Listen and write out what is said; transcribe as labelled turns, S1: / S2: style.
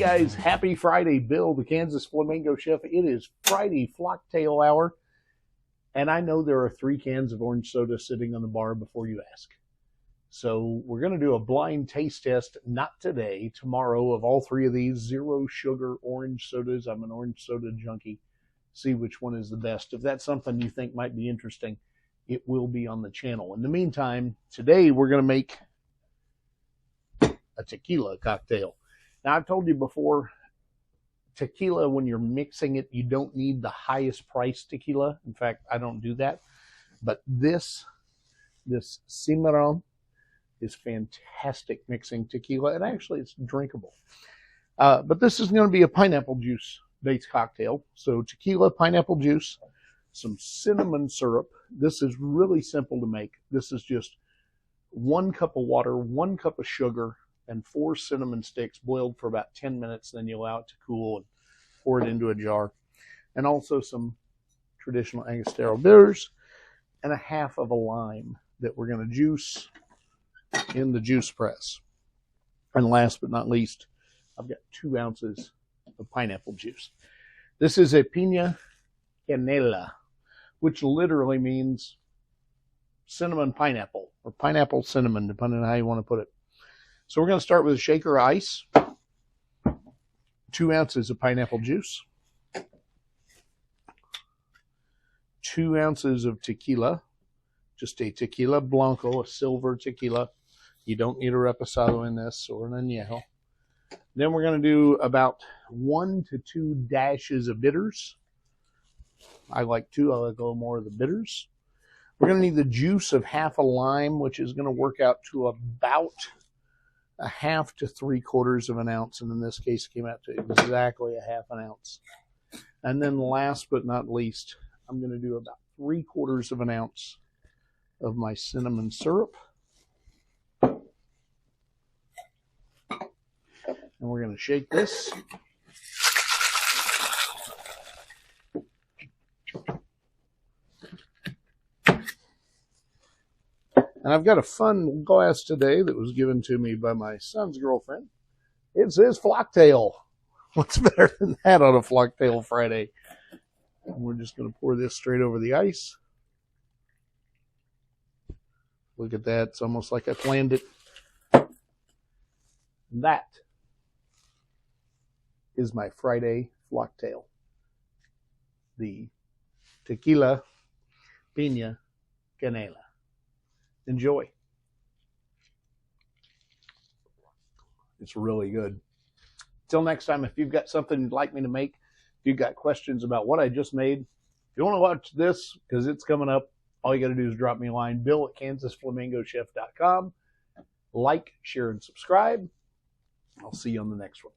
S1: guys, happy Friday. Bill, the Kansas Flamingo chef. It is Friday Flocktail hour, and I know there are 3 cans of orange soda sitting on the bar before you ask. So we're going to do a blind taste test, not today, tomorrow, of all 3 of these zero sugar orange sodas. I'm an orange soda junkie. See which one is the best. If that's something you think might be interesting, it will be on the channel. In the meantime, today we're going to make a tequila cocktail. Now, I've told you before, tequila, when you're mixing it, you don't need the highest price tequila. In fact, I don't do that. But this Cimarron is fantastic mixing tequila, and actually it's drinkable. But this is going to be a pineapple juice based cocktail. So tequila, pineapple juice, some cinnamon syrup. This is really simple to make. This is just 1 cup of water, 1 cup of sugar, and 4 cinnamon sticks boiled for about 10 minutes. Then you allow it to cool and pour it into a jar. And also some traditional Angostura bitters and a half of a lime that we're going to juice in the juice press. And last but not least, I've got 2 ounces of pineapple juice. This is a Pina Canela, which literally means cinnamon pineapple, or pineapple cinnamon, depending on how you want to put it. So we're going to start with a shaker of ice, 2 ounces of pineapple juice, 2 ounces of tequila, just a tequila blanco, a silver tequila. You don't need a reposado in this, or an añejo. Then we're going to do about 1 to 2 dashes of bitters. I like 2. I like a little more of the bitters. We're going to need the juice of half a lime, which is going to work out to about a half to 3/4 of an ounce, and in this case it came out to exactly a half an ounce. And then last but not least, I'm going to do about 3/4 of an ounce of my cinnamon syrup. And we're going to shake this. And I've got a fun glass today that was given to me by my son's girlfriend. It says Flocktail. What's better than that on a Flocktail Friday? And we're just going to pour this straight over the ice. Look at that. It's almost like I planned it. That is my Friday Flocktail. The Tequila Pina Canela. Enjoy. It's really good. Till next time, if you've got something you'd like me to make, if you've got questions about what I just made, if you want to watch this, because it's coming up, all you got to do is drop me a line, bill@kansasflamingochef.com. Like, share, and subscribe. I'll see you on the next one.